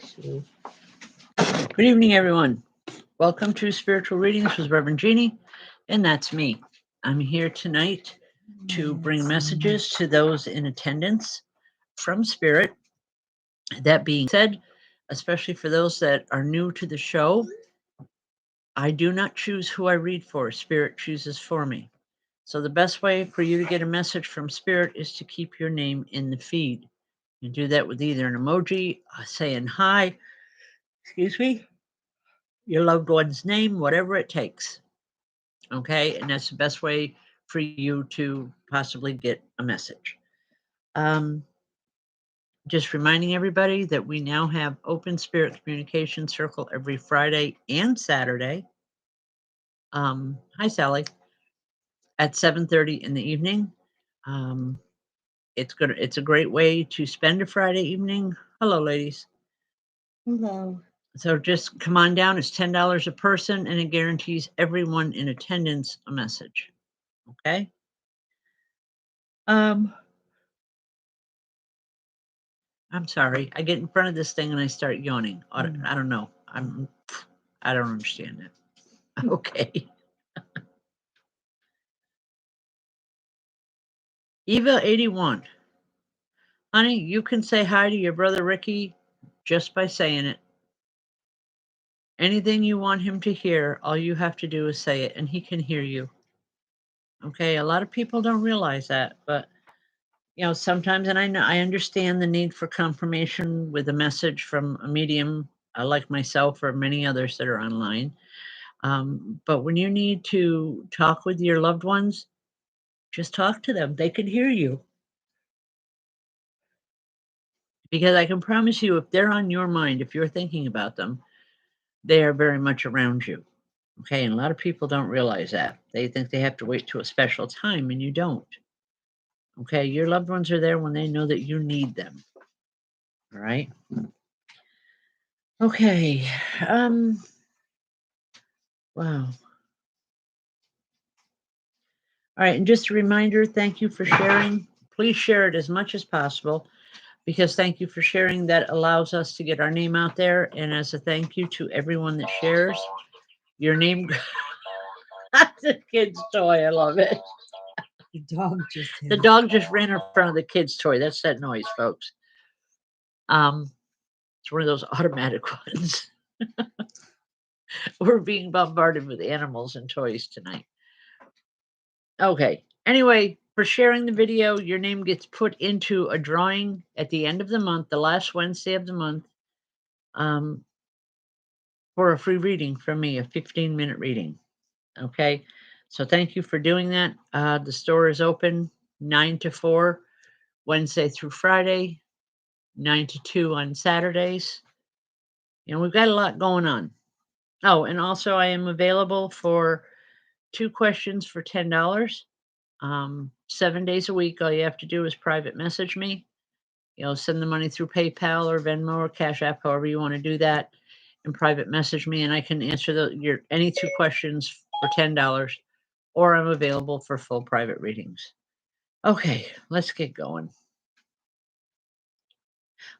Good evening, everyone. Welcome to Spiritual Readings with Rev Jeanne, and that's me. I'm here tonight to bring messages to those in attendance from Spirit. That being said, especially for those that are new to the show, I do not choose who I read for. Spirit chooses for me. So the best way for you to get a message from Spirit is to keep your name in the feed. You do that with either an emoji, saying hi, excuse me, your loved one's name, whatever it takes. Okay, and that's the best way for you to possibly get a message. Just reminding everybody that we now have Open Spirit Communication Circle every Friday and Saturday. Hi, Sally. At 7:30 in the evening. It's a great way to spend a Friday evening. Hello, ladies. Hello. So just come on down. It's $10 a person, and it guarantees everyone in attendance a message. Okay. I'm sorry. I get in front of this thing and I start yawning. I don't know. I don't understand it. Okay. Eva 81. Honey, you can say hi to your brother Ricky just by saying it. Anything you want him to hear, all you have to do is say it and he can hear you. Okay, a lot of people don't realize that, but sometimes, and I understand the need for confirmation with a message from a medium like myself or many others that are online. But when you need to talk with your loved ones, just talk to them. They can hear you. Because I can promise you, if they're on your mind, if you're thinking about them, they are very much around you. Okay, and a lot of people don't realize that. They think they have to wait to a special time, and you don't. Okay, your loved ones are there when they know that you need them. All right. Okay. Wow. All right, and just a reminder, thank you for sharing. Please share it as much as possible, because thank you for sharing. That allows us to get our name out there. And as a thank you to everyone that shares, your name. That's a kid's toy. I love it. The dog just ran in front of the kid's toy. That's that noise, folks. It's one of those automatic ones. We're being bombarded with animals and toys tonight. Okay. Anyway, for sharing the video, your name gets put into a drawing at the end of the month, the last Wednesday of the month, for a free reading from me, a 15-minute reading. Okay. So thank you for doing that. The store is open 9 to 4, Wednesday through Friday, 9 to 2 on Saturdays. We've got a lot going on. Oh, and also I am available for 2 questions for $10. 7 days a week. All you have to do is private message me. Send the money through PayPal or Venmo or Cash App, however you want to do that, and private message me, and I can answer your any 2 questions for $10, or I'm available for full private readings. Okay, let's get going.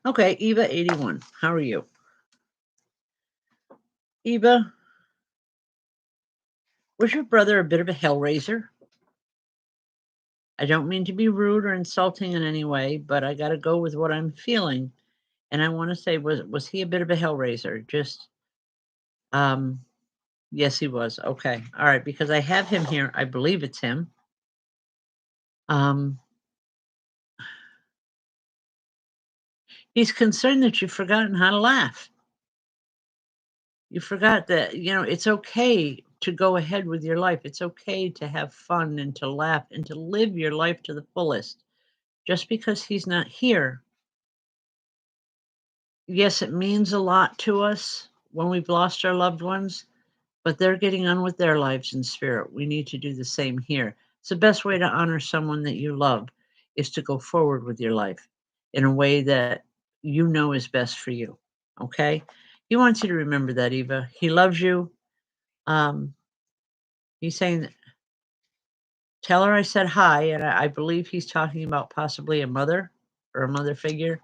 Okay, Eva 81, how are you? Eva, was your brother a bit of a hellraiser? I don't mean to be rude or insulting in any way, but I got to go with what I'm feeling. And I want to say, was he a bit of a hellraiser? Just, yes, he was. Okay. All right. Because I have him here. I believe it's him. He's concerned that you've forgotten how to laugh. You forgot that, it's okay to go ahead with your life. It's okay to have fun and to laugh and to live your life to the fullest. Just because he's not here. Yes, it means a lot to us when we've lost our loved ones, but they're getting on with their lives in spirit. We need to do the same here. It's the best way to honor someone that you love is to go forward with your life in a way that you know is best for you. Okay? He wants you to remember that, Eva. He loves you. He's saying, tell her I said hi, and I believe he's talking about possibly a mother or a mother figure.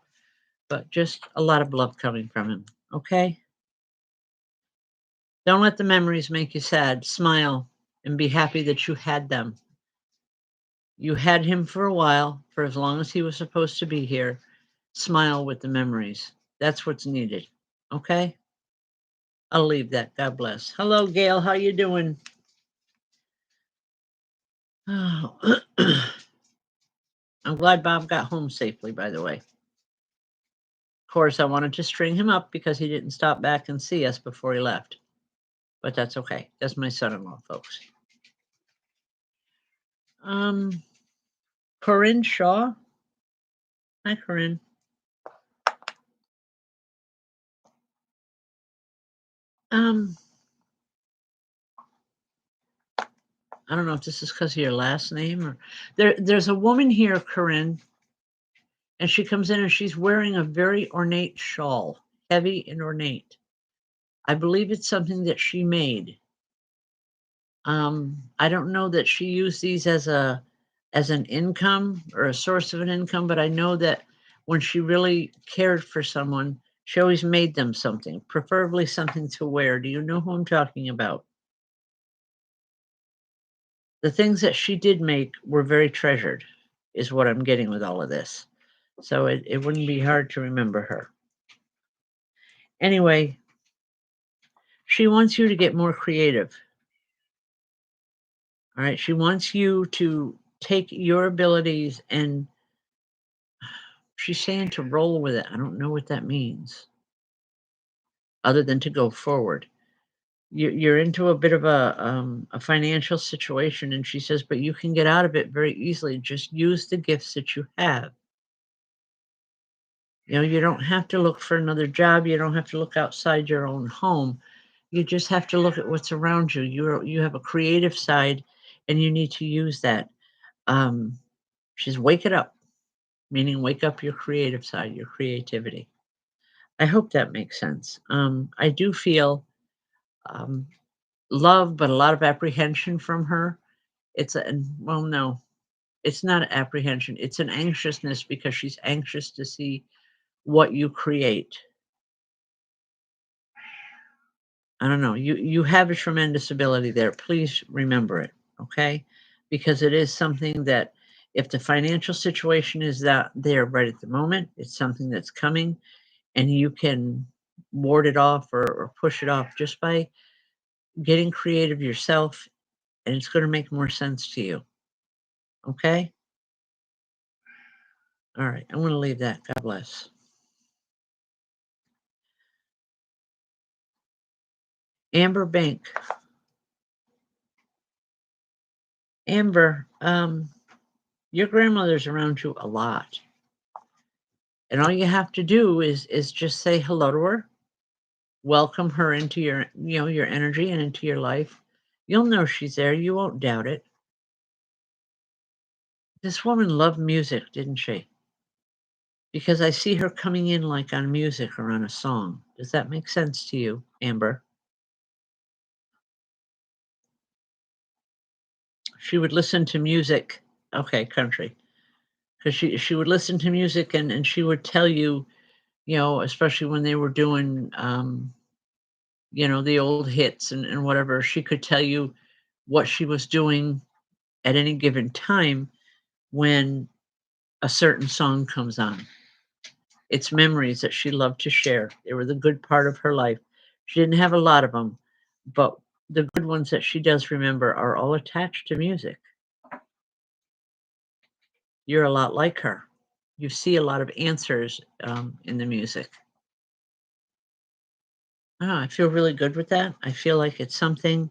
but just a lot of love coming from him. Okay? Don't let the memories make you sad. Smile and be happy that you had them. You had him for a while, for as long as he was supposed to be here. Smile with the memories. That's what's needed. Okay? I'll leave that. God bless. Hello, Gail. How you doing? Oh, I'm glad Bob got home safely, by the way. Of course, I wanted to string him up because he didn't stop back and see us before he left. But that's okay. That's my son-in-law, folks. Corinne Shaw. Hi, Corinne. I don't know if this is because of your last name or there's a woman here, Corinne, and she comes in and she's wearing a very ornate shawl, heavy and ornate. I believe it's something that she made. I don't know that she used these as an income or a source of an income, but I know that when she really cared for someone, she always made them something, preferably something to wear. Do you know who I'm talking about? The things that she did make were very treasured, is what I'm getting with all of this. So it wouldn't be hard to remember her. Anyway, she wants you to get more creative. All right. She wants you to take your abilities and she's saying to roll with it. I don't know what that means other than to go forward. You're into a bit of a financial situation. And she says, but you can get out of it very easily. Just use the gifts that you have. You know, you don't have to look for another job. You don't have to look outside your own home. You just have to look at what's around you. You have a creative side, and you need to use that. Um, she's wake it up, meaning wake up your creative side, your creativity. I hope that makes sense. I do feel um, love, but a lot of apprehension from her. Well, no, it's not apprehension. It's an anxiousness because she's anxious to see what you create. I don't know. You have a tremendous ability there. Please remember it, okay? Because it is something that if the financial situation is that there right at the moment, it's something that's coming and you can ward it off or push it off just by getting creative yourself and it's going to make more sense to you. Okay? All right. I'm going to leave that. God bless. Amber Bank. Amber, your grandmother's around you a lot. And all you have to do is just say hello to her, welcome her into your energy and into your life. You'll know she's there. You won't doubt it. This woman loved music, didn't she? Because I see her coming in like on music or on a song. Does that make sense to you, Amber? She would listen to music. Okay, country. Because she would listen to music and she would tell you, especially when they were doing the old hits and whatever, she could tell you what she was doing at any given time when a certain song comes on. It's memories that she loved to share. They were the good part of her life. She didn't have a lot of them, but the good ones that she does remember are all attached to music. You're a lot like her. You see a lot of answers in the music. Oh, I feel really good with that. I feel like it's something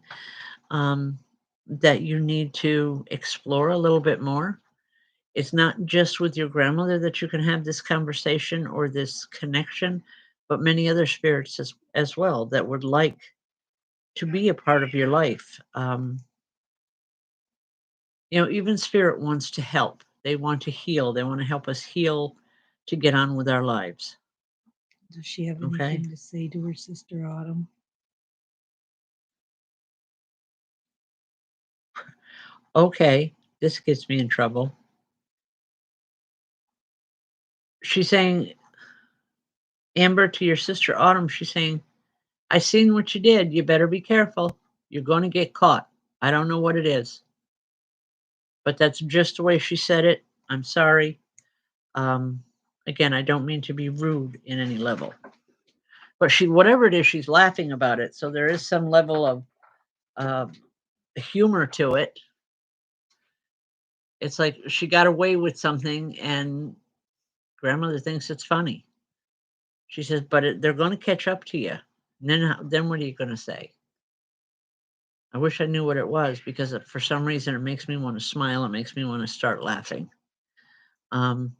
um, that you need to explore a little bit more. It's not just with your grandmother that you can have this conversation or this connection, but many other spirits as well that would like to be a part of your life. Even spirit wants to help. They want to heal. They want to help us heal to get on with our lives. Does she have Okay. anything to say to her sister Autumn? Okay, this gets me in trouble. She's saying Amber, to your sister Autumn, she's saying, I seen what you did. You better be careful. You're going to get caught. I don't know what it is, but that's just the way she said it. I'm sorry. Um, Again, I don't mean to be rude in any level, but whatever it is, she's laughing about it. So there is some level of uh, humor to it. It's like she got away with something, and grandmother thinks it's funny. She says, "But they're going to catch up to you. And then what are you going to say?" I wish I knew what it was, because for some reason it makes me want to smile. It makes me want to start laughing. Um,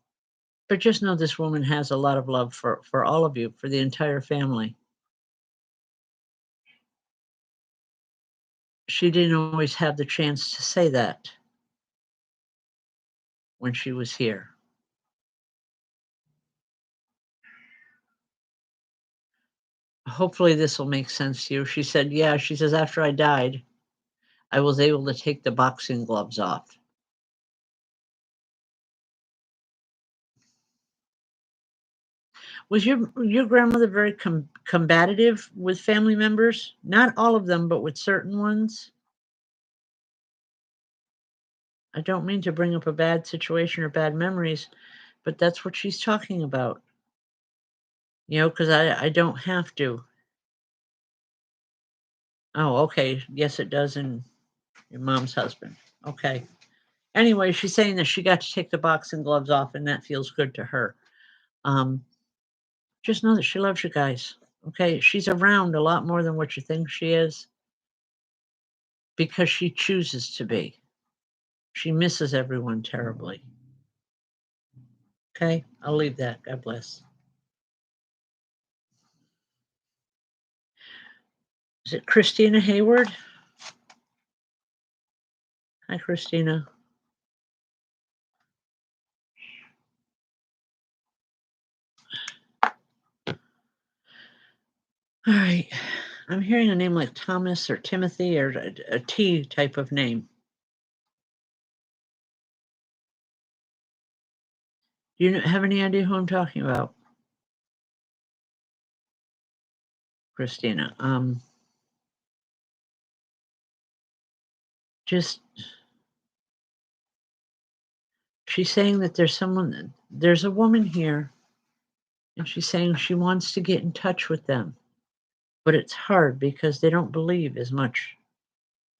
but just know this woman has a lot of love for all of you, for the entire family. She didn't always have the chance to say that when she was here. Hopefully this will make sense to you. She said, yeah, she says, after I died, I was able to take the boxing gloves off. Was your grandmother very combative with family members? Not all of them, but with certain ones? I don't mean to bring up a bad situation or bad memories, but that's what she's talking about. Because I don't have to. Oh, okay. Yes, it does in your mom's husband. Okay. Anyway, she's saying that she got to take the boxing gloves off, and that feels good to her. Um, just know that she loves you guys. Okay. She's around a lot more than what you think she is, because she chooses to be. She misses everyone terribly. Okay. I'll leave that. God bless. Is it Christina Hayward? Hi, Christina. All right. I'm hearing a name like Thomas or Timothy, or a T type of name. Do you have any idea who I'm talking about? Christina. Just she's saying that there's a woman here, and she's saying she wants to get in touch with them, but it's hard because they don't believe as much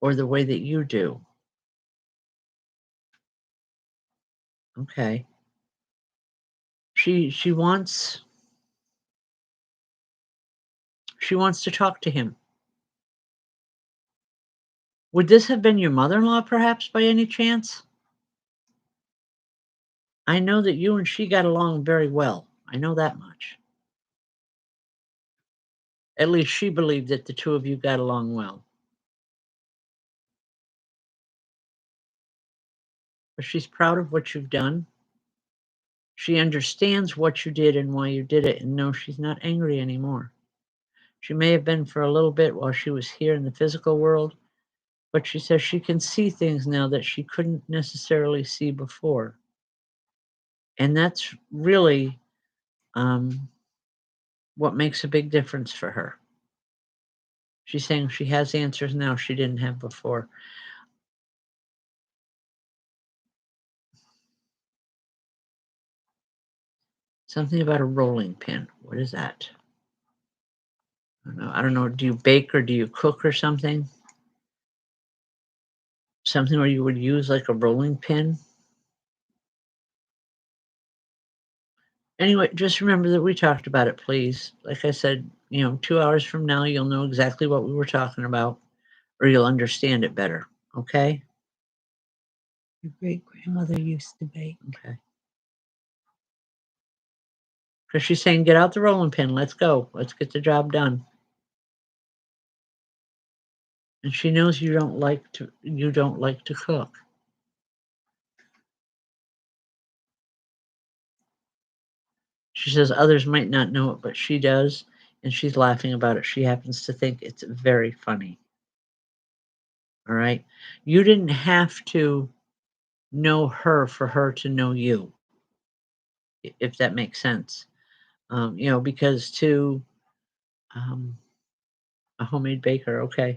or the way that you do. Okay. She wants to talk to him. Would this have been your mother-in-law perhaps by any chance? I know that you and she got along very well. I know that much. At least she believed that the two of you got along well. But she's proud of what you've done. She understands what you did and why you did it, and no, she's not angry anymore. She may have been for a little bit while she was here in the physical world, but she says she can see things now that she couldn't necessarily see before. And that's really what makes a big difference for her. She's saying she has answers now she didn't have before. Something about a rolling pin. What is that? I don't know. Do you bake or do you cook or something? Something where you would use like a rolling pin? Anyway, just remember that we talked about it, please. Like I said, 2 hours from now, you'll know exactly what we were talking about, or you'll understand it better. Okay? Your great grandmother used to bake. Okay. Because she's saying, get out the rolling pin. Let's go. Let's get the job done. And she knows you don't like to cook. She says others might not know it, but she does, and she's laughing about it. She happens to think it's very funny. All right? You didn't have to know her for her to know you, if that makes sense. Because to um, a homemade baker, okay.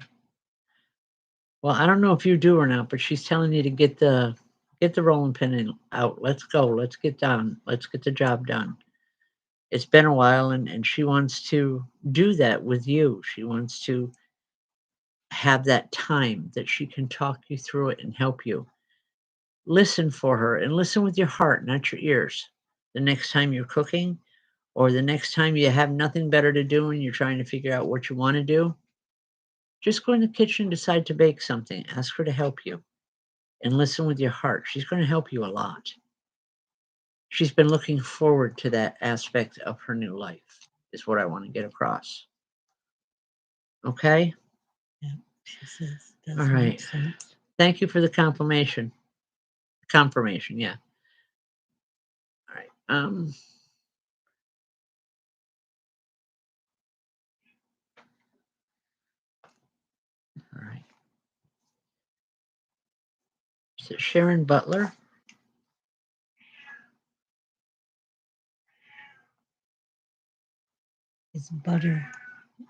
Well, I don't know if you do or not, but she's telling you to get the rolling pin out. Let's go. Let's get done. Let's get the job done. It's been a while, and she wants to do that with you. She wants to have that time that she can talk you through it and help you. Listen for her and listen with your heart, not your ears. The next time you're cooking or the next time you have nothing better to do and you're trying to figure out what you want to do, just go in the kitchen and decide to bake something. Ask her to help you and listen with your heart. She's going to help you a lot. She's been looking forward to that aspect of her new life, is what I want to get across. Okay? Yeah, she says does All make right. sense. Thank you for the confirmation. Confirmation, yeah. All right. All right. Is it Sharon Butler? It's butter.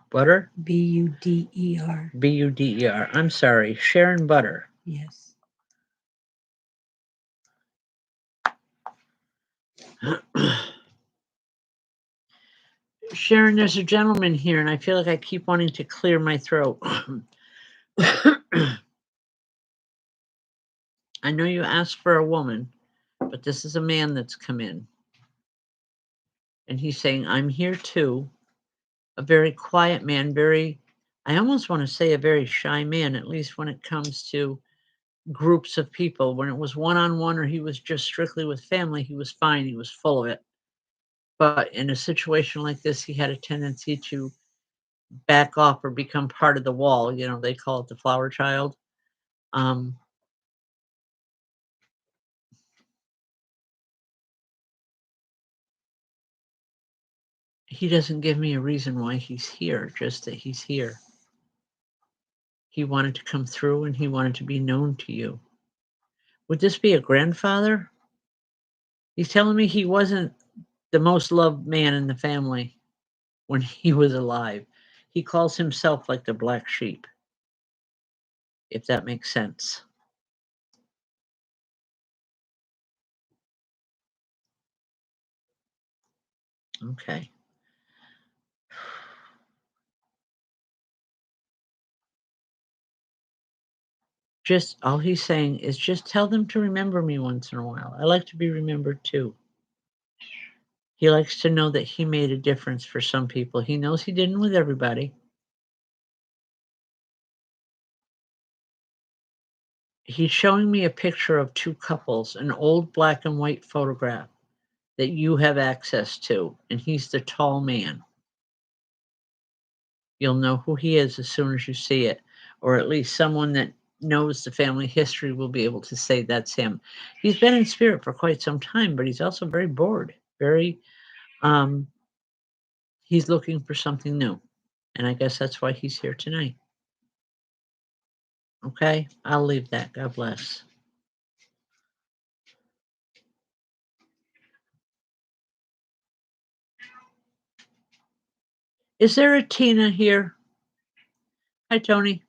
Butter? Buder. Buder. I'm sorry. Sharon Butter. Yes. Sharon, there's a gentleman here, and I feel like I keep wanting to clear my throat. I know you asked for a woman, but this is a man that's come in. And he's saying, I'm here too. A very quiet man, I almost want to say a very shy man, at least when it comes to groups of people. When it was one on one or he was just strictly with family, he was fine. He was full of it. But in a situation like this, he had a tendency to back off or become part of the wall. They call it the flower child. Um, he doesn't give me a reason why he's here, just that he's here. He wanted to come through and he wanted to be known to you. Would this be a grandfather? He's telling me he wasn't the most loved man in the family when he was alive. He calls himself like the black sheep, if that makes sense. Okay. Just all he's saying is just tell them to remember me once in a while. I like to be remembered too. He likes to know that he made a difference for some people. He knows he didn't with everybody. He's showing me a picture of two couples, an old black and white photograph that you have access to, and he's the tall man. You'll know who he is as soon as you see it, or at least someone that knows the family history will be able to say that's him. He's been in spirit for quite some time, but he's also very bored. Um he's looking for something new. And I guess that's why he's here tonight. Okay? I'll leave that. God bless. Is there a Tina here? Hi, Tony.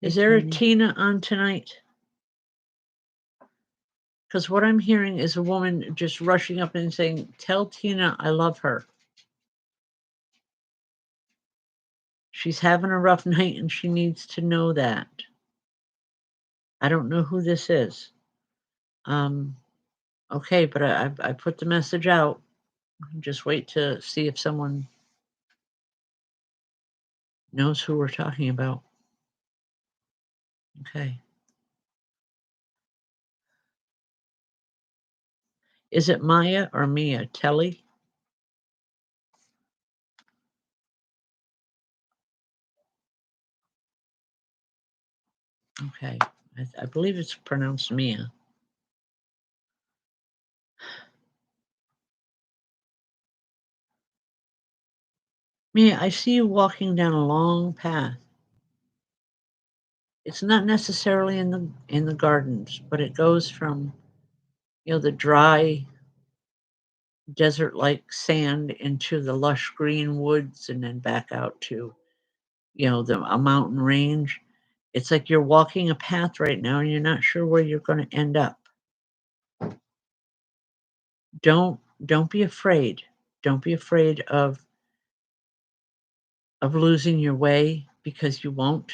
Is there a Tina on tonight? Because what I'm hearing is a woman just rushing up and saying, tell Tina I love her. She's having a rough night and she needs to know that. I don't know who this is. Okay, but I put the message out. Just wait to see if someone knows who we're talking about. Okay. Is it Maya or Mia? Telly? Okay. I believe it's pronounced Mia. Mia, I see you walking down a long path. It's not necessarily in the gardens, but it goes from the desert-like sand into the lush green woods and then back out to, a mountain range. It's like you're walking a path right now and you're not sure where you're going to end up. Don't be afraid. Don't be afraid of losing your way, because you won't.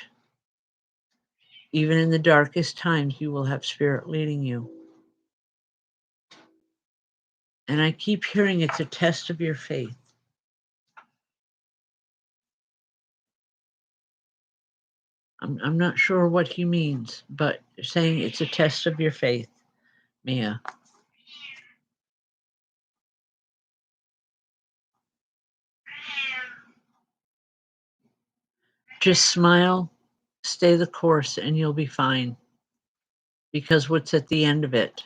Even in the darkest times, you will have spirit leading you. And I keep hearing it's a test of your faith. I'm not sure what he means, but saying it's a test of your faith, Mia. Just smile, stay the course, and you'll be fine. Because what's at the end of it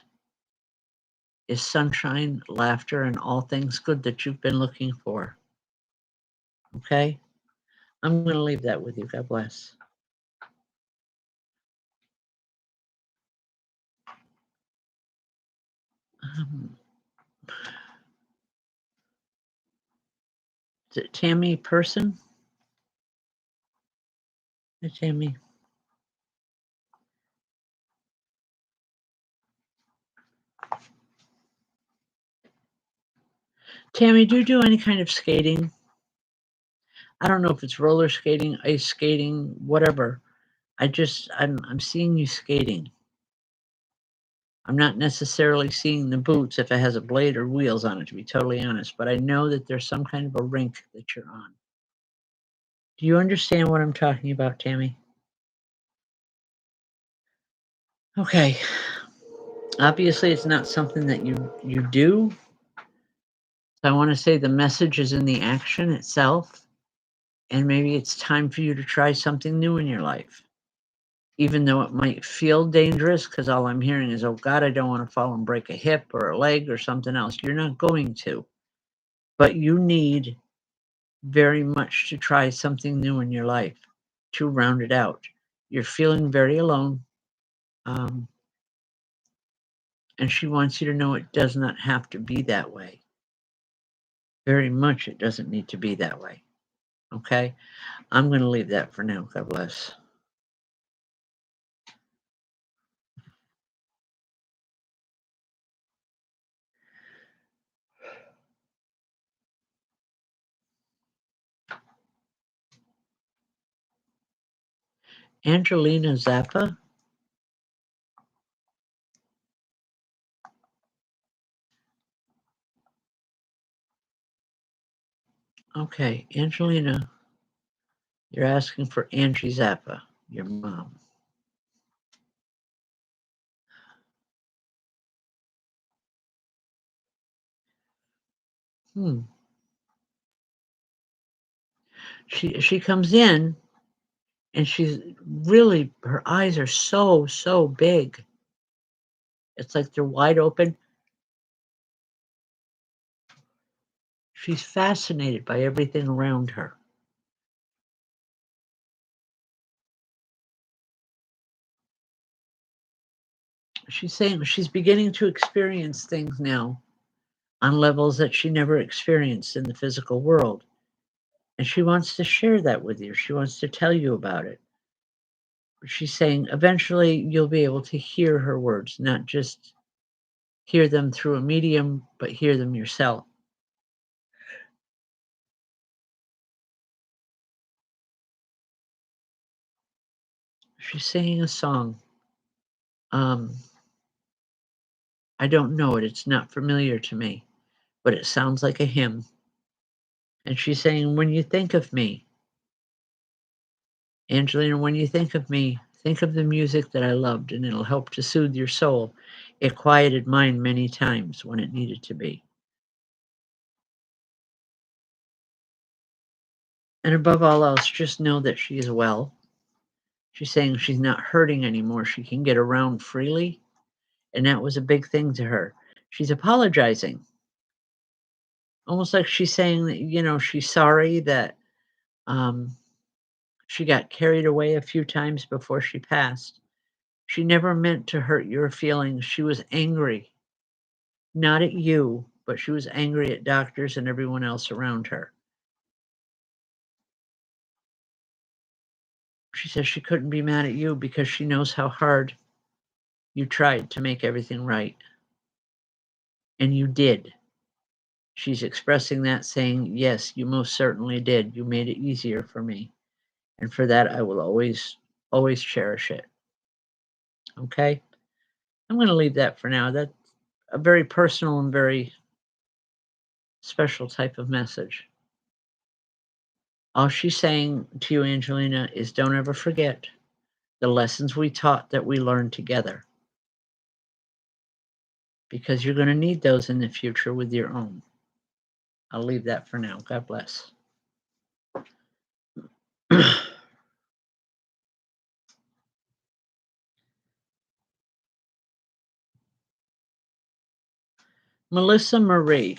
is sunshine, laughter, and all things good that you've been looking for. Okay? I'm going to leave that with you. God bless. Um, is it Tammy Person? Hey, Tammy. Tammy, do you do any kind of skating? I don't know if it's roller skating, ice skating, whatever. I'm seeing you skating. I'm not necessarily seeing the boots if it has a blade or wheels on it, to be totally honest, but I know that there's some kind of a rink that you're on. Do you understand what I'm talking about, Tammy? Okay. Obviously, it's not something that you do. So I want to say the message is in the action itself, and maybe it's time for you to try something new in your life. Even though it might feel dangerous, because all I'm hearing is, oh God, I don't want to fall and break a hip or a leg or something else. You're not going to. But you need very much to try something new in your life to round it out. You're feeling very alone. Um, and she wants you to know it does not have to be that way. Very much it doesn't need to be that way. Okay? I'm going to leave that for now. God bless. Angelina Zappa. Okay, Angelina, you're asking for Angie Zappa, your mom. Hmm. She comes in and she's really, her eyes are so big. It's like they're wide open. She's fascinated by everything around her. She's saying she's beginning to experience things now on levels that she never experienced in the physical world. And she wants to share that with you. She wants to tell you about it. She's saying eventually you'll be able to hear her words, not just hear them through a medium, but hear them yourself. She's singing a song. Um, I don't know it. It's not familiar to me, but it sounds like a hymn. And she's saying, when you think of me, Angelina, when you think of me, think of the music that I loved, and it'll help to soothe your soul. It quieted mine many times when it needed to be. And above all else, just know that she is well. She's saying she's not hurting anymore. She can get around freely. And that was a big thing to her. She's apologizing. Almost like she's saying that, she's sorry that um, she got carried away a few times before she passed. She never meant to hurt your feelings. She was angry, not at you, but she was angry at doctors and everyone else around her. She says she couldn't be mad at you because she knows how hard you tried to make everything right. And you did. She's expressing that, saying, yes, you most certainly did. You made it easier for me. And for that, I will always, always cherish it. Okay? I'm going to leave that for now. That's a very personal and very special type of message. All she's saying to you, Angelina, is don't ever forget the lessons we taught that we learned together, because you're going to need those in the future with your own. I'll leave that for now. God bless. Melissa Marie.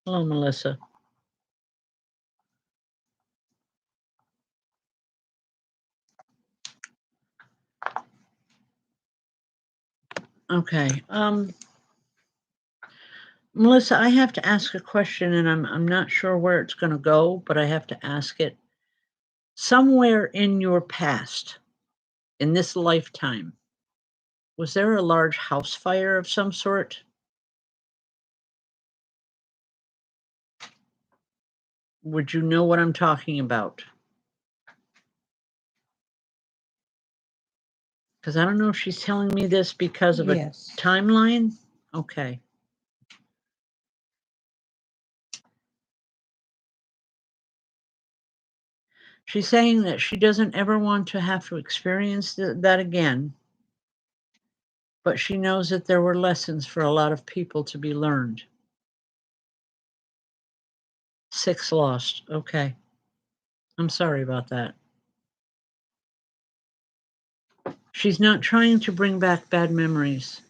Hello, Melissa. Okay. Melissa, I have to ask a question, and I'm not sure where it's going to go, but I have to ask it. Somewhere in your past, in this lifetime, was there a large house fire of some sort? Would you know what I'm talking about? Because I don't know if she's telling me this because of Yes. a timeline. Okay. She's saying that she doesn't ever want to have to experience that again, but she knows that there were lessons for a lot of people to be learned. 6 lost. Okay. I'm sorry about that. She's not trying to bring back bad memories.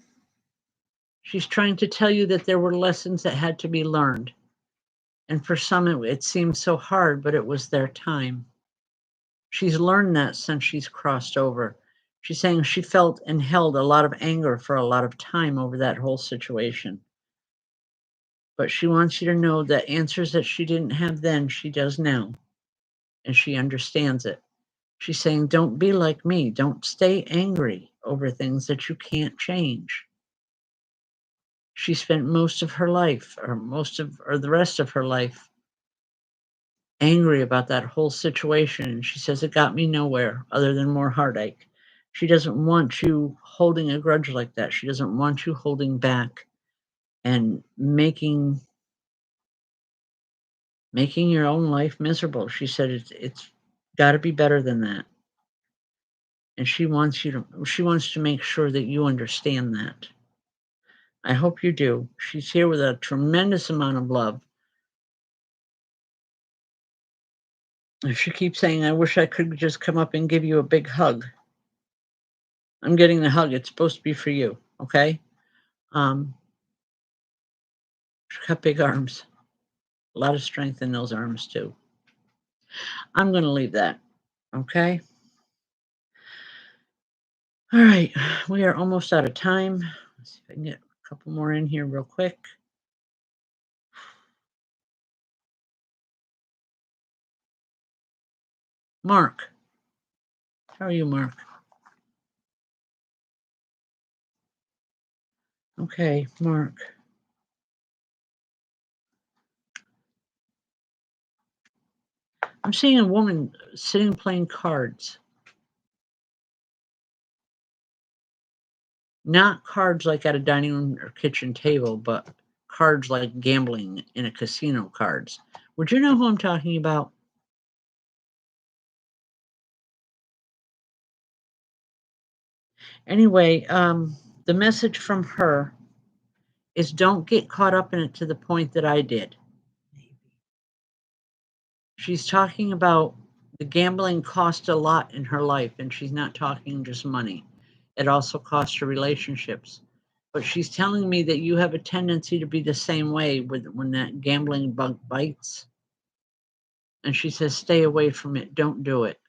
She's trying to tell you that there were lessons that had to be learned. And for some, it seemed so hard, but it was their time. She's learned that since she's crossed over. She's saying she felt and held a lot of anger for a lot of time over that whole situation. But she wants you to know that answers that she didn't have then, she does now. And she understands it. She's saying, don't be like me. Don't stay angry over things that you can't change. She spent most of her life, or the rest of her life, angry about that whole situation. And she says, it got me nowhere other than more heartache. She doesn't want you holding a grudge like that. She doesn't want you holding back and making your own life miserable. She said it's got to be better than that. And she wants to make sure that you understand that. I hope you do. She's here with a tremendous amount of love. She keeps saying, I wish I could just come up and give you a big hug. I'm getting the hug. It's supposed to be for you, okay? She's got big arms. A lot of strength in those arms, too. I'm going to leave that, okay? All right. We are almost out of time. Let's see if I can get a couple more in here real quick. Mark. How are you, Mark? Okay, Mark. I'm seeing a woman sitting playing cards. Not cards like at a dining room or kitchen table, but cards like gambling in a casino cards. Would you know who I'm talking about? Anyway, the message from her is don't get caught up in it to the point that I did. She's talking about the gambling cost a lot in her life, and she's not talking just money. It also costs her relationships. But she's telling me that you have a tendency to be the same way when that gambling bug bites. And she says, stay away from it. Don't do it.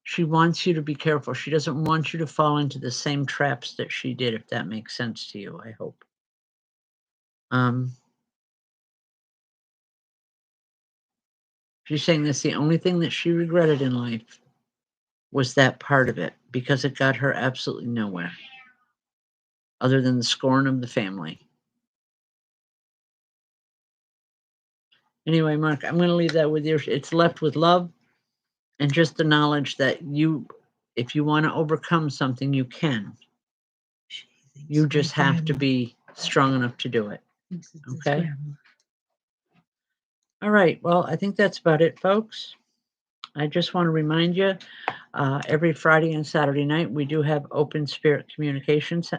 She wants you to be careful. She doesn't want you to fall into the same traps that she did, if that makes sense to you, I hope. She's saying that's the only thing that she regretted in life was that part of it, because it got her absolutely nowhere other than the scorn of the family. Anyway, Mark, I'm going to leave that with you. It's left with love and just the knowledge that if you want to overcome something, you can. You just have to be strong enough to do it. Okay? All right. Well, I think that's about it, folks. I just want to remind you, every Friday and Saturday night, we do have Open Spirit Communications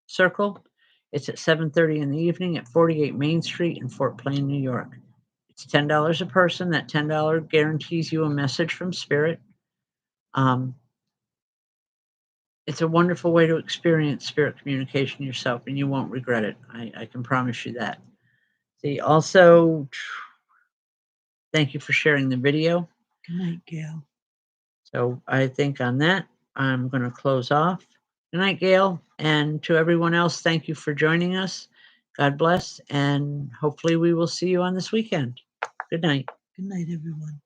Circle. It's at 7:30 in the evening at 48 Main Street in Fort Plain, New York. It's $10 a person. That $10 guarantees you a message from Spirit. It's a wonderful way to experience spirit communication yourself, and you won't regret it. I can promise you that. See, also, thank you for sharing the video. Good night, Gail. So I think on that, I'm going to close off. Good night, Gail. And to everyone else, thank you for joining us. God bless, and hopefully we will see you on this weekend. Good night. Good night, everyone.